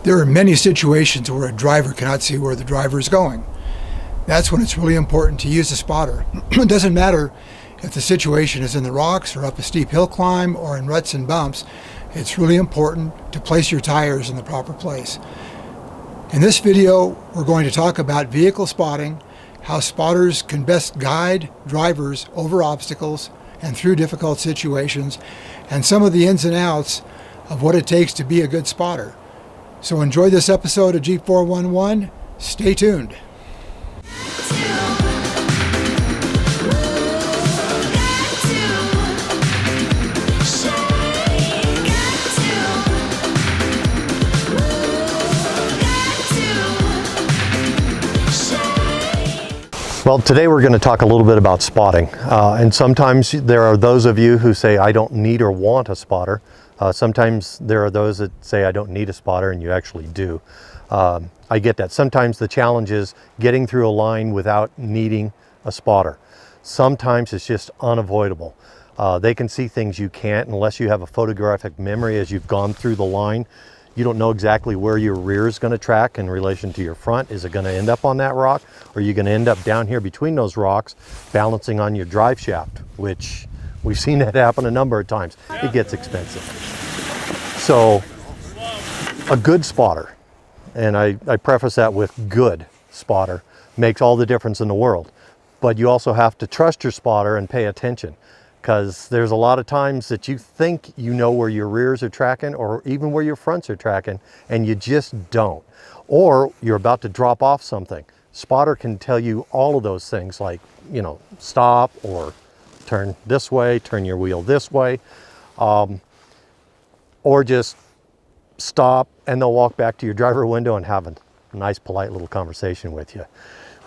There are many situations where a driver cannot see where the driver is going. That's when it's really important to use a spotter. It doesn't matter if the situation is in the rocks or up a steep hill climb or in ruts and bumps. It's really important to place your tires in the proper place. In this video, we're going to talk about vehicle spotting, how spotters can best guide drivers over obstacles and through difficult situations, and some of the ins and outs of what it takes to be a good spotter. So enjoy this episode of Jeep 411. Stay tuned. Well, today we're going to talk a little bit about spotting. And sometimes there are those of you who say, I don't need or want a spotter. Sometimes there are those that say, I don't need a spotter, and you actually do. I get that. Sometimes the challenge is getting through a line without needing a spotter. Sometimes it's just unavoidable. They can see things you can't unless you have a photographic memory as you've gone through the line. You don't know exactly where your rear is going to track in relation to your front. Is it going to end up on that rock? Or are you going to end up down here between those rocks balancing on your drive shaft, which we've seen that happen a number of times. It gets expensive. So a good spotter, and I preface that with good spotter, makes all the difference in the world. But you also have to trust your spotter and pay attention, because there's a lot of times that you think you know where your rears are tracking or even where your fronts are tracking, and you just don't. Or you're about to drop off something. Spotter can tell you all of those things, like, you know, stop or turn this way, turn your wheel this way, or just stop and they'll walk back to your driver window and have a nice, polite little conversation with you.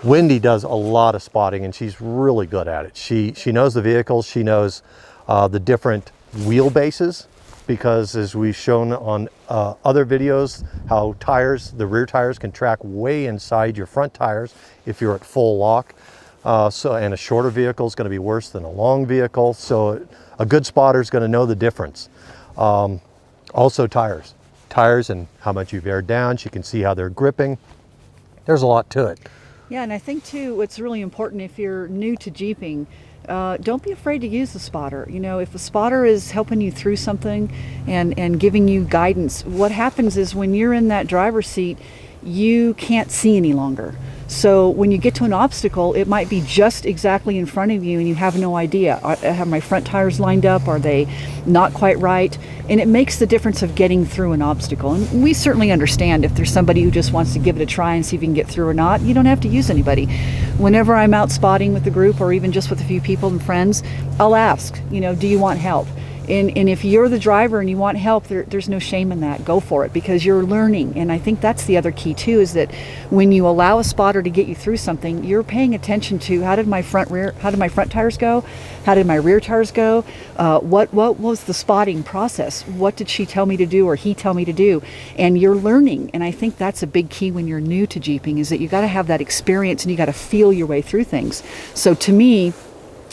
Wendy does a lot of spotting, and she's really good at it. She knows the vehicles, she knows the different wheelbases, because as we've shown on other videos, how tires, the rear tires can track way inside your front tires if you're at full lock. And a shorter vehicle is going to be worse than a long vehicle. So a good spotter is going to know the difference. Also tires and how much you've aired down. She can see how they're gripping. There's a lot to it. Yeah, and I think too, what's really important if you're new to Jeeping, don't be afraid to use the spotter. You know, if a spotter is helping you through something and giving you guidance, what happens is when you're in that driver's seat, you can't see any longer. So when you get to an obstacle, it might be just exactly in front of you and you have no idea. Have my front tires lined up? Are they not quite right? And it makes the difference of getting through an obstacle. And we certainly understand if there's somebody who just wants to give it a try and see if you can get through or not, you don't have to use anybody. Whenever I'm out spotting with the group or even just with a few people and friends, I'll ask, you know, do you want help? And if you're the driver and you want help, there's no shame in that. Go for it, because you're learning. And I think that's the other key too, is that when you allow a spotter to get you through something, you're paying attention to how did my front tires go? How did my rear tires go? What was the spotting process? What did she tell me to do or he tell me to do? And you're learning. And I think that's a big key when you're new to Jeeping, is that you got to have that experience and you got to feel your way through things. So to me,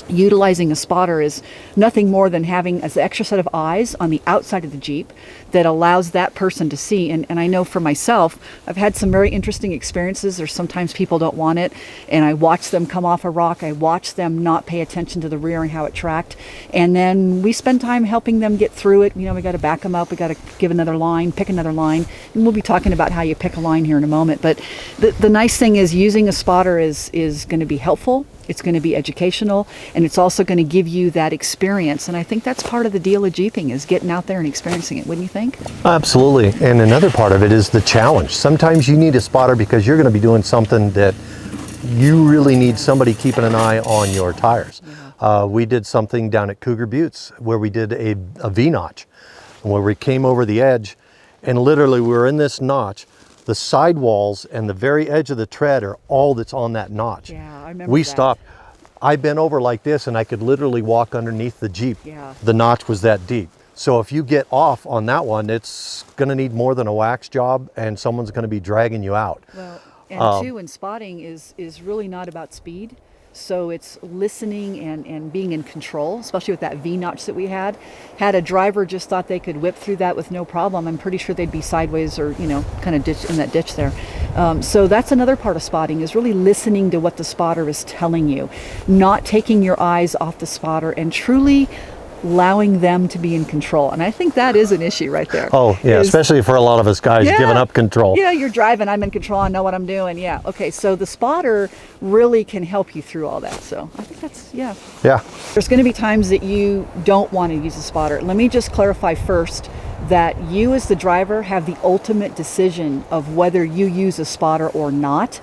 utilizing a spotter is nothing more than having an extra set of eyes on the outside of the Jeep that allows that person to see. And I know for myself, I've had some very interesting experiences. There's sometimes people don't want it, and I watch them come off a rock. I watch them not pay attention to the rear and how it tracked. And then we spend time helping them get through it. You know, we got to back them up. We got to give another line, pick another line. And we'll be talking about how you pick a line here in a moment. But the nice thing is using a spotter is going to be helpful. It's going to be educational, and it's also going to give you that experience. And I think that's part of the deal of Jeeping, is getting out there and experiencing it, wouldn't you think? Absolutely. And another part of it is the challenge. Sometimes you need a spotter because you're going to be doing something that you really need somebody keeping an eye on your tires. Yeah. We did something down at Cougar Buttes where we did a V-notch, where we came over the edge, and literally we were in this notch. The sidewalls and the very edge of the tread are all that's on that notch. Yeah, I remember we that. Stopped. I bent over like this and I could literally walk underneath the Jeep. Yeah. The notch was that deep. So if you get off on that one, it's going to need more than a wax job, and someone's going to be dragging you out. Well, and two, in spotting is really not about speed. So it's listening and being in control, especially with that V-notch that we had. Had a driver just thought they could whip through that with no problem, I'm pretty sure they'd be sideways or, kind of ditch in that ditch there. So that's another part of spotting, is really listening to what the spotter is telling you, not taking your eyes off the spotter, and truly allowing them to be in control. And I think that is an issue right there. Oh, yeah, especially for a lot of us guys giving up control. Yeah, you're driving, I'm in control, I know what I'm doing. Yeah, okay, so the spotter really can help you through all that. So I think that's, Yeah. There's going to be times that you don't want to use a spotter. Let me just clarify first that you as the driver have the ultimate decision of whether you use a spotter or not,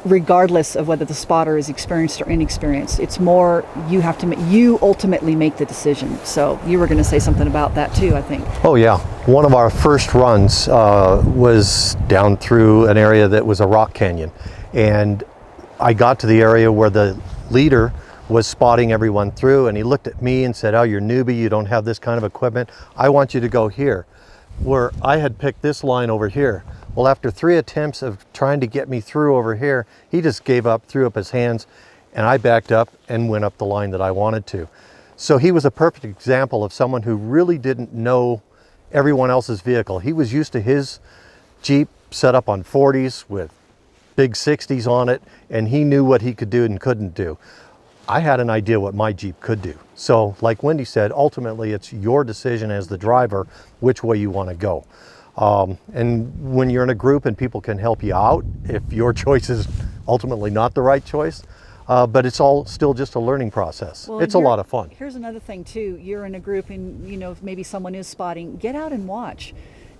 regardless of whether the spotter is experienced or inexperienced. It's more you ultimately make the decision. So you were going to say something about that too, I think. Oh yeah, one of our first runs was down through an area that was a rock canyon, and I got to the area where the leader was spotting everyone through, and he looked at me and said, "Oh, you're newbie, you don't have this kind of equipment. I want you to go here," where I had picked this line over here. Well, after 3 attempts of trying to get me through over here, he just gave up, threw up his hands, and I backed up and went up the line that I wanted to. So he was a perfect example of someone who really didn't know everyone else's vehicle. He was used to his Jeep set up on 40s with big 60s on it, and he knew what he could do and couldn't do. I had an idea what my Jeep could do. So like Wendy said, ultimately it's your decision as the driver which way you want to go. And when you're in a group and people can help you out, if your choice is ultimately not the right choice, but it's all still just a learning process. Well, it's a lot of fun. Here's another thing too. You're in a group and, if maybe someone is spotting, get out and watch.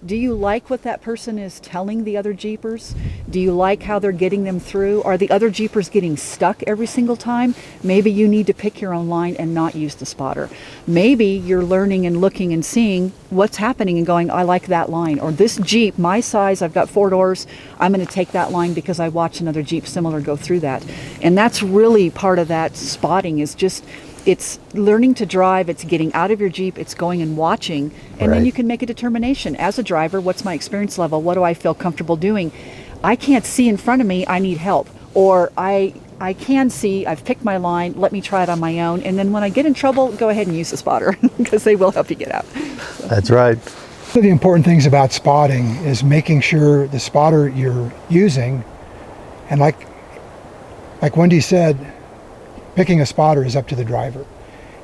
Do you like what that person is telling the other Jeepers? Do you like how they're getting them through? Are the other Jeepers getting stuck every single time? Maybe you need to pick your own line and not use the spotter. Maybe you're learning and looking and seeing what's happening and going, I like that line. Or this Jeep, my size, I've got 4 doors, I'm going to take that line because I watched another Jeep similar go through that. And that's really part of that spotting, is just, it's learning to drive, it's getting out of your Jeep, it's going and watching, and then you can make a determination. As a driver, what's my experience level? What do I feel comfortable doing? I can't see in front of me, I need help. Or I can see, I've picked my line, let me try it on my own. And then when I get in trouble, go ahead and use the spotter because they will help you get out. So. That's right. One of the important things about spotting is making sure the spotter you're using, and like Wendy said, picking a spotter is up to the driver.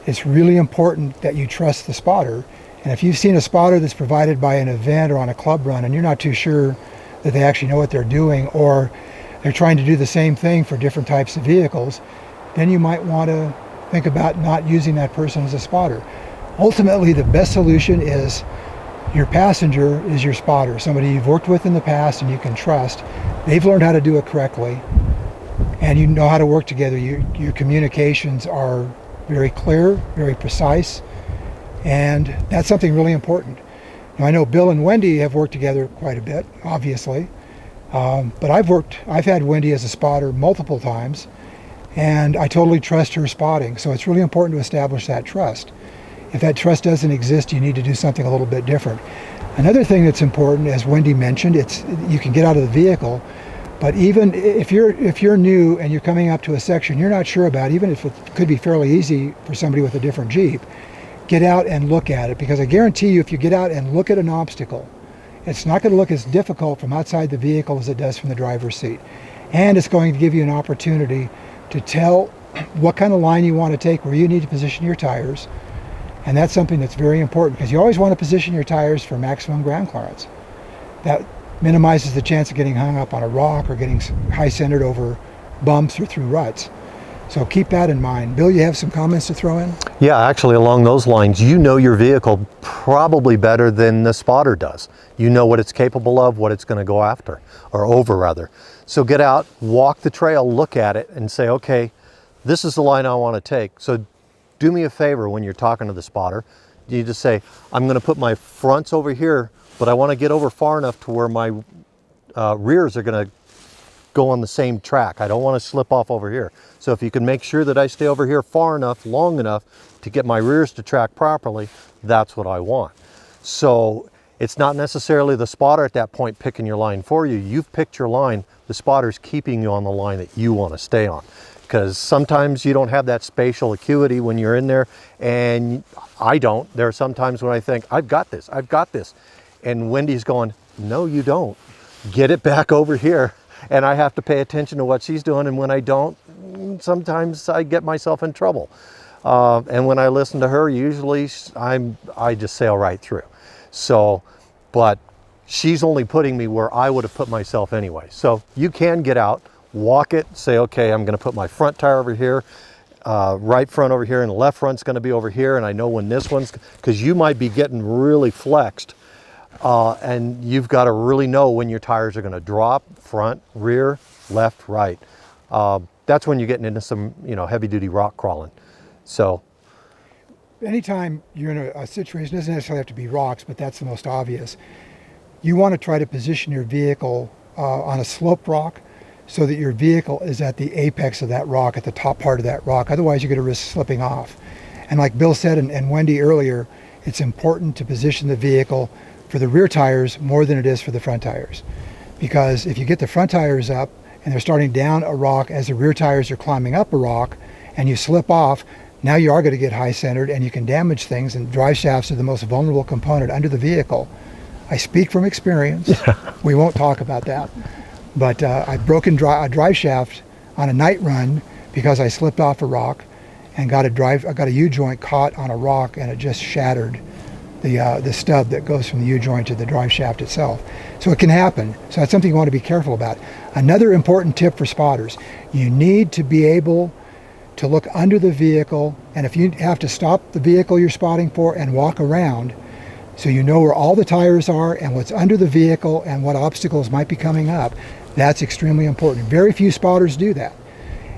It's really important that you trust the spotter. And if you've seen a spotter that's provided by an event or on a club run and you're not too sure that they actually know what they're doing, or they're trying to do the same thing for different types of vehicles, then you might want to think about not using that person as a spotter. Ultimately, the best solution is your passenger is your spotter, somebody you've worked with in the past and you can trust. They've learned how to do it correctly, and you know how to work together. Your communications are very clear, very precise, and that's something really important. Now, I know Bill and Wendy have worked together quite a bit, obviously, but I've had Wendy as a spotter multiple times, and I totally trust her spotting. So it's really important to establish that trust. If that trust doesn't exist, you need to do something a little bit different. Another thing that's important, as Wendy mentioned, you can get out of the vehicle. But even if you're new and you're coming up to a section you're not sure about, even if it could be fairly easy for somebody with a different Jeep, get out and look at it. Because I guarantee you, if you get out and look at an obstacle, it's not going to look as difficult from outside the vehicle as it does from the driver's seat. And it's going to give you an opportunity to tell what kind of line you want to take, where you need to position your tires. And that's something that's very important, because you always want to position your tires for maximum ground clearance. That minimizes the chance of getting hung up on a rock or getting high centered over bumps or through ruts. So keep that in mind. Bill, you have some comments to throw in? Yeah, actually along those lines, you know your vehicle probably better than the spotter does. You know what it's capable of, what it's going to go after, or over rather. So get out, walk the trail, look at it and say, okay, this is the line I want to take. So do me a favor when you're talking to the spotter. You just say, I'm going to put my fronts over here, but I want to get over far enough to where my rears are going to go on the same track. I don't want to slip off over here. So if you can make sure that I stay over here far enough, long enough to get my rears to track properly, that's what I want. So it's not necessarily the spotter at that point picking your line for you. You've picked your line. The spotter's keeping you on the line that you want to stay on. because sometimes you don't have that spatial acuity when you're in there, and I don't. There are some times when I think, I've got this, and Wendy's going, no, you don't. Get it back over here. And I have to pay attention to what she's doing, and when I don't, sometimes I get myself in trouble. And when I listen to her, usually I just sail right through. So, but she's only putting me where I would have put myself anyway. So you can get out, walk it, say, okay, I'm going to put my front tire over here, right front over here, and the left front's going to be over here. And I know when this one's, because you might be getting really flexed, and you've got to really know when your tires are going to drop, front, rear, left, right. That's when you're getting into some, heavy duty rock crawling. So Anytime you're in a situation, it doesn't necessarily have to be rocks, but that's the most obvious. You want to try to position your vehicle on a sloped rock so that your vehicle is at the apex of that rock, at the top part of that rock. Otherwise, you're going to risk slipping off. And like Bill said and Wendy earlier, it's important to position the vehicle for the rear tires more than it is for the front tires. Because if you get the front tires up and they're starting down a rock as the rear tires are climbing up a rock and you slip off, now you are going to get high centered and you can damage things, and drive shafts are the most vulnerable component under the vehicle. I speak from experience. We won't talk about that. But I've broken a drive shaft on a night run because I slipped off a rock and I got a U-joint caught on a rock, and it just shattered the stub that goes from the U-joint to the drive shaft itself. So it can happen. So that's something you want to be careful about. Another important tip for spotters, you need to be able to look under the vehicle, and if you have to stop the vehicle you're spotting for and walk around, so you know where all the tires are and what's under the vehicle and what obstacles might be coming up, that's extremely important. Very few spotters do that.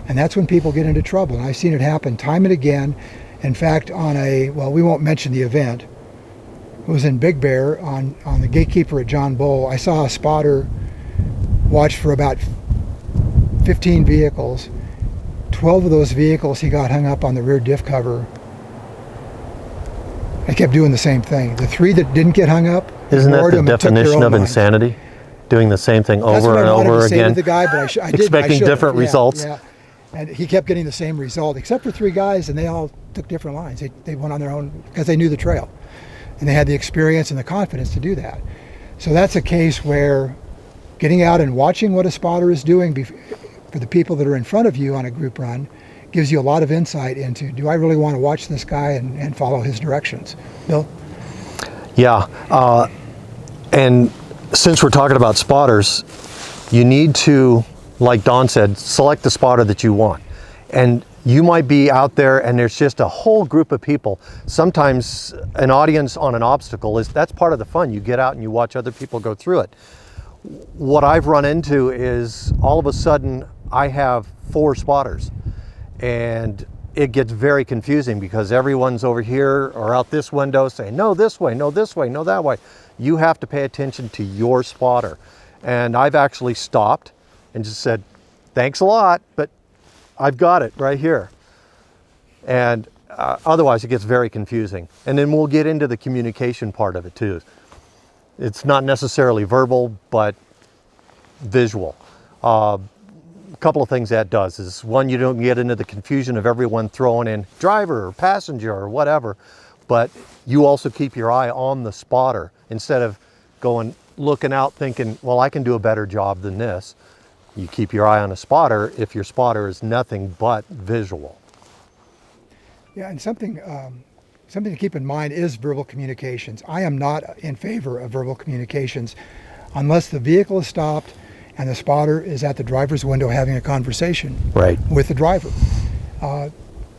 And that's when people get into trouble. And I've seen it happen time and again. In fact, we won't mention the event. It was in Big Bear on the Gatekeeper at John Bull. I saw a spotter watch for about 15 vehicles. 12 of those vehicles, he got hung up on the rear diff cover. I kept doing the same thing. The 3 that didn't get hung up, isn't that the definition of insanity? Doing the same thing over and over again, the guy, but I did, expecting different results. Yeah. And he kept getting the same result, except for 3 guys, and they all took different lines. They went on their own because they knew the trail, and they had the experience and the confidence to do that. So that's a case where getting out and watching what a spotter is doing for the people that are in front of you on a group run gives you a lot of insight into, do I really want to watch this guy and follow his directions? Bill? Yeah, and since we're talking about spotters, you need to, like Don said, select the spotter that you want. And you might be out there and there's just a whole group of people. Sometimes an audience on an obstacle that's part of the fun. You get out and you watch other people go through it. What I've run into is all of a sudden I have 4 spotters, and it gets very confusing because everyone's over here or out this window saying, no, this way, no, this way, no, that way. You have to pay attention to your spotter. And I've actually stopped and just said, thanks a lot, but I've got it right here. And otherwise it gets very confusing. And then we'll get into the communication part of it too. It's not necessarily verbal, but visual. A couple of things that does is, one, you don't get into the confusion of everyone throwing in driver or passenger or whatever, but you also keep your eye on the spotter instead of looking out thinking, well, I can do a better job than this. You keep your eye on a spotter if your spotter is nothing but visual. Yeah, and something to keep in mind is verbal communications. I am not in favor of verbal communications unless the vehicle is stopped and the spotter is at the driver's window having a conversation with the driver.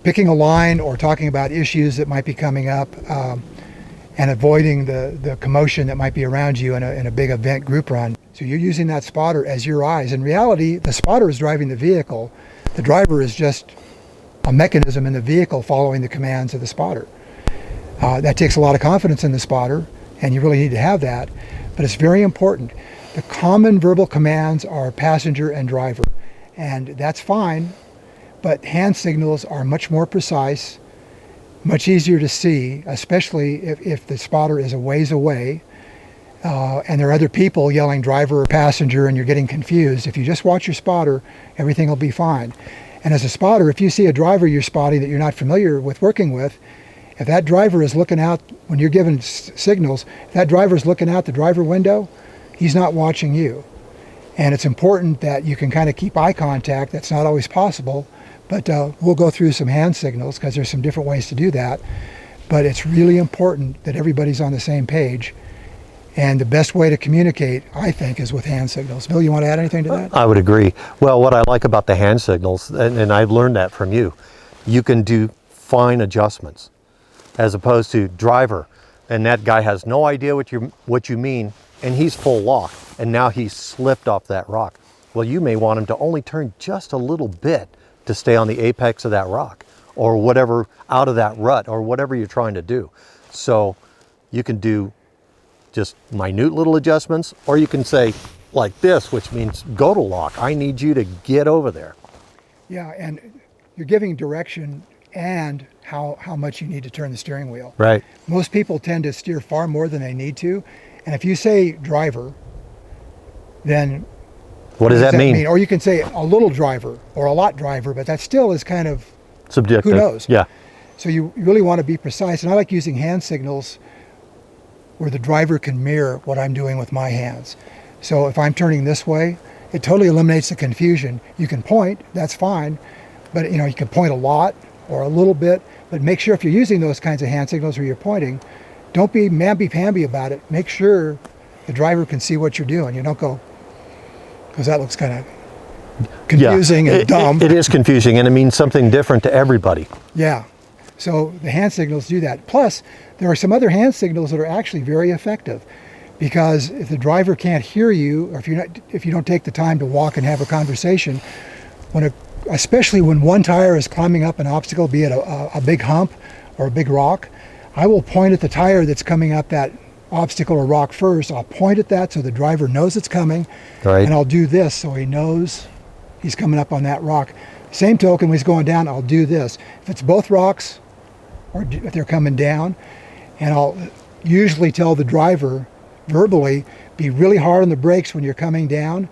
Picking a line or talking about issues that might be coming up and avoiding the commotion that might be around you in a big event group run. So you're using that spotter as your eyes. In reality, the spotter is driving the vehicle. The driver is just a mechanism in the vehicle following the commands of the spotter. That takes a lot of confidence in the spotter, and you really need to have that, but it's very important. The common verbal commands are passenger and driver, and that's fine, but hand signals are much more precise, much easier to see, especially if the spotter is a ways away, and there are other people yelling driver or passenger and you're getting confused. If you just watch your spotter, everything will be fine. And as a spotter, if you see a driver you're spotting that you're not familiar with working with, if that driver is looking out when you're giving signals, if that driver is looking out the driver window, he's not watching you. And it's important that you can kind of keep eye contact. That's not always possible, but we'll go through some hand signals because there's some different ways to do that. But it's really important that everybody's on the same page. And the best way to communicate, I think, is with hand signals. Bill, you want to add anything to that? I would agree. Well, what I like about the hand signals, and I've learned that from you, you can do fine adjustments as opposed to driver, and that guy has no idea what you mean, and he's full lock, and now he's slipped off that rock. Well, you may want him to only turn just a little bit to stay on the apex of that rock, or whatever, out of that rut, or whatever you're trying to do. So you can do just minute little adjustments, or you can say like this, which means go to lock. I need you to get over there. Yeah, and you're giving direction and how much you need to turn the steering wheel. Right. Most people tend to steer far more than they need to. And if you say driver, then what does that mean? Or you can say a little driver or a lot driver, but that still is kind of subjective. Who knows? Yeah. So you really want to be precise. And I like using hand signals where the driver can mirror what I'm doing with my hands. So if I'm turning this way, it totally eliminates the confusion. You can point, that's fine, but you can point a lot or a little bit, but make sure if you're using those kinds of hand signals where you're pointing, don't be mamby-pamby about it. Make sure the driver can see what you're doing. You don't go, because that looks kind of confusing and dumb. It is confusing, and it means something different to everybody. Yeah. So the hand signals do that. Plus, there are some other hand signals that are actually very effective, because if the driver can't hear you, or if you don't take the time to walk and have a conversation, especially when one tire is climbing up an obstacle, be it a big hump or a big rock, I will point at the tire that's coming up that obstacle or rock first. I'll point at that so the driver knows it's coming, right. And I'll do this so he knows he's coming up on that rock. Same token, when he's going down, I'll do this. If it's both rocks, or if they're coming down, and I'll usually tell the driver verbally, be really hard on the brakes when you're coming down.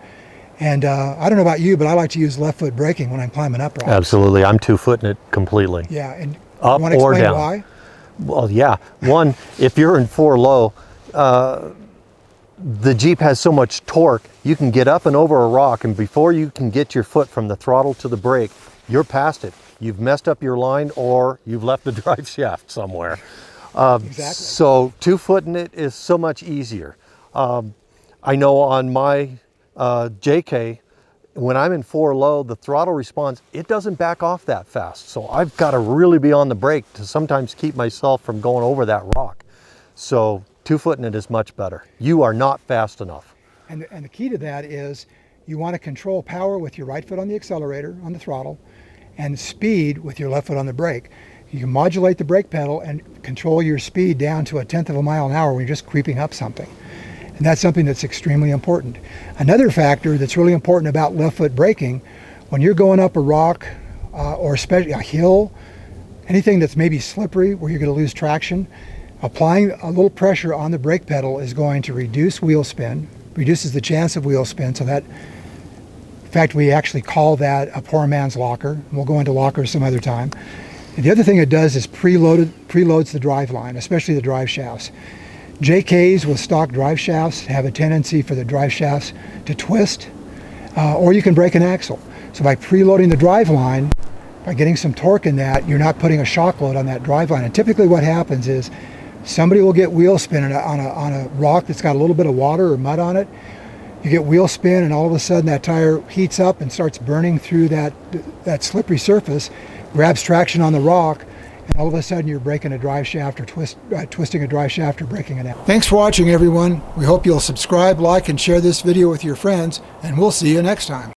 And I don't know about you, but I like to use left foot braking when I'm climbing up rocks. Absolutely, I'm 2-footing it completely. Yeah, and up you want to or explain down. why? Well, yeah. One, if you're in 4 low, the Jeep has so much torque, you can get up and over a rock, and before you can get your foot from the throttle to the brake, you're past it. You've messed up your line, or you've left the drive shaft somewhere. Exactly. So 2-footing it is so much easier. I know on my JK, when I'm in 4 low, the throttle response, it doesn't back off that fast. So I've got to really be on the brake to sometimes keep myself from going over that rock. So 2-footing it is much better. You are not fast enough. And the key to that is you want to control power with your right foot on the accelerator, on the throttle, and speed with your left foot on the brake. You can modulate the brake pedal and control your speed down to 1/10 of a mile an hour when you're just creeping up something. And that's something that's extremely important. Another factor that's really important about left foot braking, when you're going up a rock or especially a hill, anything that's maybe slippery where you're going to lose traction, applying a little pressure on the brake pedal is going to reduce wheel spin, reduces the chance of wheel spin. So that, in fact, we actually call that a poor man's locker. We'll go into lockers some other time. And the other thing it does is preloads the drive line, especially the drive shafts. JKs with stock drive shafts have a tendency for the drive shafts to twist, or you can break an axle. So by preloading the drive line, by getting some torque in that, you're not putting a shock load on that drive line. And typically what happens is somebody will get wheel spin on a rock that's got a little bit of water or mud on it. You get wheel spin, and all of a sudden that tire heats up and starts burning through that slippery surface, grabs traction on the rock, and all of a sudden you're breaking a drive shaft or twisting a drive shaft or breaking it out. Thanks for watching, everyone. We hope you'll subscribe, like, and share this video with your friends, and we'll see you next time.